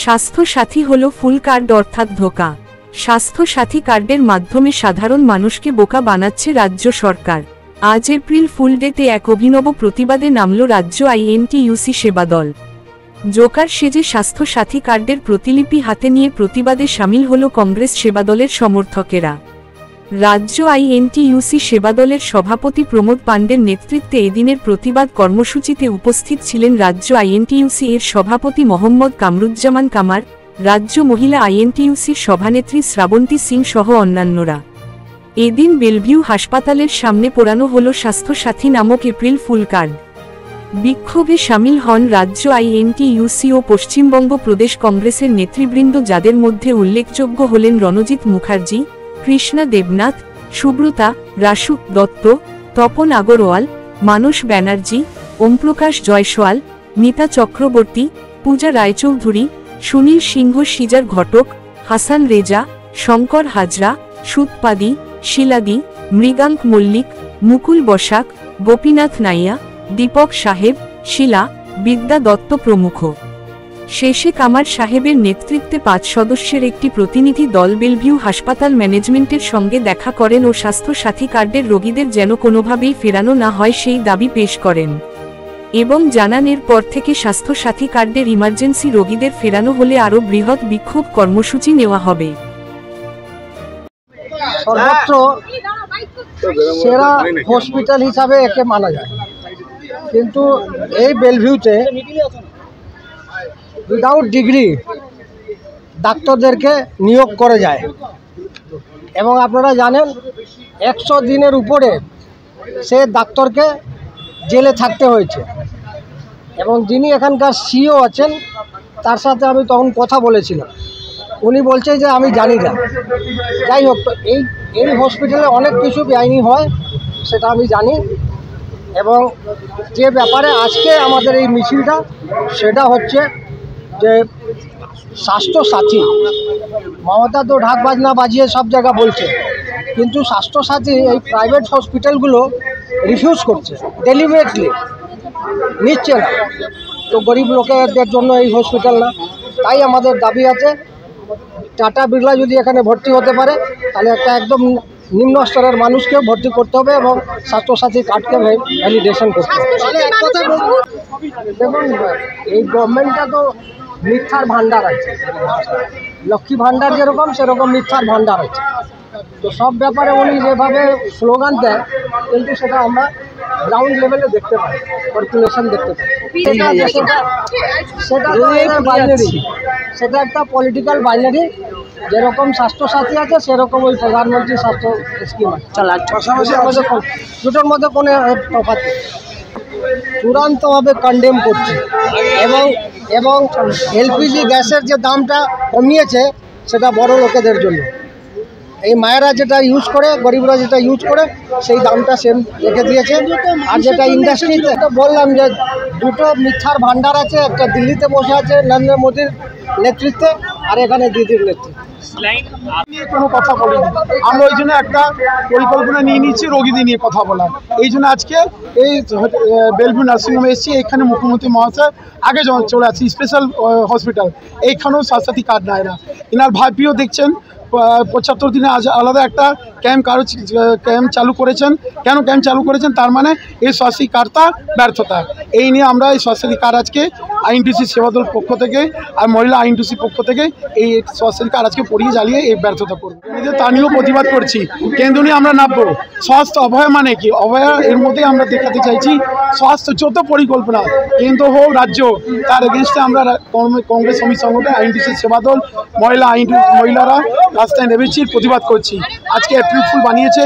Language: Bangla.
স্বাস্থ্য সাথী হলো ফুল কার্ড অর্থাৎ ধোঁকা। স্বাস্থ্য সাথী কার্ডের মাধ্যমে সাধারণ মানুষকে বোকা বানাচ্ছে রাজ্য সরকার। আজ এপ্রিল ফুল ডেতে এক অভিনব প্রতিবাদে নামল রাজ্য আইএনটিইউসি সেবা দল। জোকার সেজে স্বাস্থ্য সাথী কার্ডের প্রতিলিপি হাতে নিয়ে প্রতিবাদে সামিল হল কংগ্রেস সেবাদলের সমর্থকেরা। রাজ্য আইএনটিইউসি সেবাদলের সভাপতি প্রমোদ পাণ্ডের নেতৃত্বে এদিনের প্রতিবাদ কর্মসূচিতে উপস্থিত ছিলেন রাজ্য আইএনটিইউসি এর সভাপতি মোহাম্মদ কামরুজ্জামান কামার, রাজ্য মহিলা আইএনটিইউসির সভানেত্রী শ্রাবন্তী সিং সহ অন্যান্যরা। এদিন বেলভিউ হাসপাতালের সামনে পোড়ানো হল স্বাস্থ্য সাথী নামক এপ্রিল ফুল কার্ড। বিক্ষোভে সামিল হন রাজ্য আইএনটিইউসি ও পশ্চিমবঙ্গ প্রদেশ কংগ্রেসের নেতৃবৃন্দ, যাদের মধ্যে উল্লেখযোগ্য হলেন রণজিৎ মুখার্জি, কৃষ্ণা দেবনাথ, সুব্রতা, রাসু দত্ত, তপন আগরওয়াল, মানস ব্যানার্জি, ওমপ্রকাশ জয়সওয়াল, মিতা চক্রবর্তী, পূজা রায়চৌধুরী, সুনীল সিংহ, সিজার ঘটক, হাসান রেজা, শঙ্কর হাজরা, সুতপাদি, শিলাদি, মৃগাঙ্ক মল্লিক, মুকুল বসাক, গোপীনাথ নাইয়া, দীপক সাহেব, শিলা, বিদ্যা দত্ত প্রমুখ। শেষে কামার সাহেবের নেতৃত্বে 5 সদস্যের একটি প্রতিনিধি দল বেলভিউ হাসপাতাল ম্যানেজমেন্টের সঙ্গে দেখা করেন ও স্বাস্থ্য সাথী কার্ডের রোগীদের যেন কোনোভাবেই ফেরানো না হয় সেই দাবি পেশ করেন এবং জানান এরপর থেকে স্বাস্থ্য সাথী কার্ডের ইমার্জেন্সি রোগীদের ফেরানো হলে আরও বৃহৎ বিক্ষোভ কর্মসূচি নেওয়া হবে। সর্বত্র সেরা হসপিটাল হিসাবে একে মানা যায়, কিন্তু এই বেলভিউতে উইদাউট ডিগ্রি ডাক্তারদেরকে নিয়োগ করে যায় এবং আপনারা জানেন 100 দিনের উপরে সে ডাক্তারকে জেলে থাকতে হয়েছে। এবং যিনি এখানকার সিইও আছেন তার সাথে আমি তখন কথা বলেছিলাম, উনি বলছে যে আমি জানি না। যাই হোক, তো এই হসপিটালে অনেক কিছু বেআইনি হয় সেটা আমি জানি। এবং যে ব্যাপারে আজকে আমাদের এই মিছিলটা সেটা হচ্ছে যে স্বাস্থ্য সাথী, মমতা তো ঢাক বাজনা বাজিয়ে সব জায়গা বলছে, কিন্তু স্বাস্থ্য সাথী এই প্রাইভেট হসপিটালগুলো রিফিউজ করছে, ডেলিভারেটলি নিচ্ছে না। তো গরিব লোকেদের জন্য এই হসপিটাল না, তাই আমাদের দাবি আছে টাটা বিড়লা যদি এখানে ভর্তি হতে পারে তাহলে একটা একদম নিম্ন স্তরের মানুষকে ভর্তি করতে হবে এবং স্বাস্থ্যসাথী কার্ডকে ভ্যালিডেশন করতে হবে। দেখুন, এই গভর্নমেন্টটা তো মিথ্যার ভাণ্ডার আছে, লক্ষ্মী ভাণ্ডার যেরকম সেরকম মিথ্যার ভাণ্ডার আছে। তো সব ব্যাপারে উনি যেভাবে স্লোগান দেয়, কিন্তু সেটা আমরা গ্রাউন্ড লেভেলে দেখতে পাই, কর্পোরেশন দেখতে পাই। সেটা বাইনারি, সেটা একটা পলিটিক্যাল বাইনারি। যেরকম স্বাস্থ্যসাথী আছে সেরকম ওই প্রধানমন্ত্রী স্বাস্থ্য স্কিম আছে, দুটোর মধ্যে কোনো তফাৎ নেই। চূড়ান্তভাবে কন্ডেম করছে এবং এলপিজি গ্যাসের যে দামটা কমিয়েছে সেটা বড় লোকেদের জন্য। এই মায়েরা যেটা ইউজ করে, গরিবরা যেটা ইউজ করে, সেই দামটা সেম রেখে দিয়েছে। আর যেটা ইন্ডাস্ট্রিতে বললাম যে দুটো মিথ্যার ভাণ্ডার আছে, একটা দিল্লিতে বসে আছে নরেন্দ্র মোদীর নেতৃত্বে, আর এখানে দিদির নেতৃত্বে। কোনো কথা বলিনি আমরা, ওই জন্য একটা পরিকল্পনা নিয়ে নিচ্ছি রোগীদের নিয়ে কথা বলার। এই জন্য আজকে এই বেলভিউ নার্সিংহোমে এসেছি। এখানে মুখ্যমন্ত্রী মহাশয় আগে যখন চলে আসছি স্পেশাল হসপিটাল, এইখানেও স্বাস্থ্যসাথী কার্ড নেয় না। এনার ভাইপিও দেখছেন 75 দিনে আজ আলাদা একটা ক্যাম্প চালু করেছেন। কেন ক্যাম্প চালু করেছেন? তার মানে এই স্বাস্থ্যসাথী কার্ডটা ব্যর্থতা। এই নিয়ে আমরা এই স্বাস্থ্যসাথী কার্ড আজকে আইএনটিইউসি সেবাদল পক্ষ থেকে আর মহিলা আইএনটিইউসি পক্ষ থেকে এই স্বাস্থ্যসাথী কার্ড আজকে পড়িয়ে জ্বালিয়ে এই ব্যর্থতা করবো। তা নিয়েও প্রতিবাদ করছি, কেন্দ্র নিয়ে আমরা নামবো। স্বাস্থ্য অভয় মানে কি? অভয় এর মধ্যেই আমরা দেখাতে চাইছি স্বাস্থ্য যত পরিকল্পনা কেন্দ্র হোক রাজ্য, তার এগেনস্টে আমরা কংগ্রেস শ্রমিক সংগঠন আইএনটিইউসি সেবাদল মহিলারা রাস্তায় নেমেছি, প্রতিবাদ করছি। আজকে এপ্রিল ফুল বানিয়েছে।